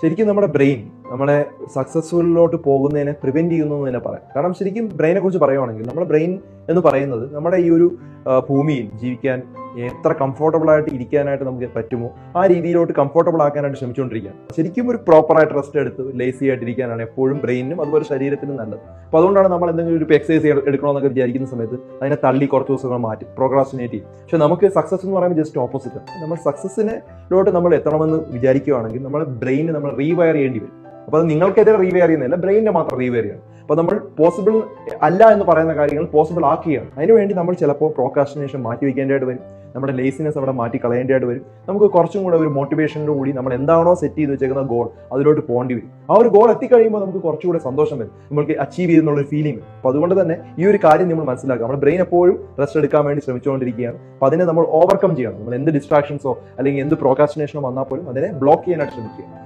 ശരിക്കും നമ്മുടെ ബ്രെയിൻ നമ്മളെ സക്സസ്ഫുള്ളിലോട്ട് പോകുന്നതിനെ പ്രിവെന്റ് ചെയ്യുന്നു എന്ന് തന്നെ പറയാം. കാരണം ശരിക്കും ബ്രെയിനെ കുറിച്ച് പറയുവാണെങ്കിൽ നമ്മുടെ ബ്രെയിൻ എന്ന് പറയുന്നത് നമ്മുടെ ഈ ഒരു ഭൂമിയിൽ ജീവിക്കാൻ എത്ര കംഫർട്ടബിൾ ആയിട്ട് ഇരിക്കാനായിട്ട് നമുക്ക് പറ്റുമോ ആ രീതിയിലോട്ട് കംഫർട്ടബിൾ ആക്കാനായിട്ട് ശ്രമിച്ചുകൊണ്ടിരിക്കുകയാണ്. ശരിക്കും ഒരു പ്രോപ്പറായിട്ട് റെസ്റ്റ് എടുത്ത് ലേസി ആയിട്ടിരിക്കാനാണ് എപ്പോഴും ബ്രെയിനും അതുപോലെ ശരീരത്തിനും നല്ലത്. അപ്പോൾ അതുകൊണ്ടാണ് നമ്മൾ എന്തെങ്കിലും ഒരു എക്സസൈസ് എടുക്കണമെന്നൊക്കെ വിചാരിക്കുന്ന സമയത്ത് അതിനെ തള്ളി കുറച്ച് ദിവസങ്ങൾ മാറ്റി പ്രോക്രാസ്റ്റിനേറ്റ് ചെയ്യും. പക്ഷെ നമുക്ക് സക്സസ് എന്ന് പറയുമ്പോൾ ജസ്റ്റ് ഓപ്പോസിറ്റ്. നമ്മൾ സക്സസിനോട്ട് നമ്മൾ എത്തണമെന്ന് വിചാരിക്കുകയാണെങ്കിൽ നമ്മുടെ ബ്രെയിന് നമ്മൾ റീവയർ ചെയ്യേണ്ടി വരും. അപ്പോൾ അത് നിങ്ങൾക്കെതിരെ റീവെയർ ചെയ്യുന്നില്ല, ബ്രെയിനെ മാത്രം റീവെയർ ചെയ്യണം. അപ്പോൾ നമ്മൾ പോസിബിൾ അല്ല എന്ന് പറയുന്ന കാര്യങ്ങൾ പോസിബിൾ ആക്കുകയാണ്. അതിനുവേണ്ടി നമ്മൾ ചിലപ്പോൾ പ്രോക്രാസ്റ്റിനേഷൻ മാറ്റി വയ്ക്കേണ്ടതായിട്ട് വരും, നമ്മുടെ ലേസിനെസ് അവിടെ മാറ്റി കളയേണ്ടതായിട്ട് വരും. നമുക്ക് കുറച്ചും കൂടെ ഒരു മോട്ടിവേഷനോട് കൂടി നമ്മൾ എന്താണോ സെറ്റ് ചെയ്ത് വെച്ചേക്കുന്ന ഗോൾ അതിലോട്ട് പോകേണ്ടി വരും. ആ ഒരു ഗോൾ എത്തിക്കഴിയുമ്പോൾ നമുക്ക് കുറച്ചുകൂടെ സന്തോഷം വരും, നമുക്ക് അച്ചീവ് ചെയ്യുന്നുള്ള ഒരു ഫീലിംഗ് വരും. അപ്പോൾ അതുകൊണ്ട് തന്നെ ഈ ഒരു കാര്യം നമ്മൾ മനസ്സിലാക്കുക, നമ്മുടെ ബ്രെയിൻ എപ്പോഴും റെസ്റ്റ് എടുക്കാൻ വേണ്ടി ശ്രമിച്ചുകൊണ്ടിരിക്കുകയാണ്. അപ്പോൾ അതിനെ നമ്മൾ ഓവർകം ചെയ്യണം. നമ്മൾ എന്ത് ഡിസ്ട്രാക്ഷൻസോ അല്ലെങ്കിൽ എന്ത് പ്രോക്രാസ്റ്റിനേഷനോ വന്നാൽ പോലും അതിനെ ബ്ലോക്ക് ചെയ്യാനായിട്ട് ശ്രമിക്കുക.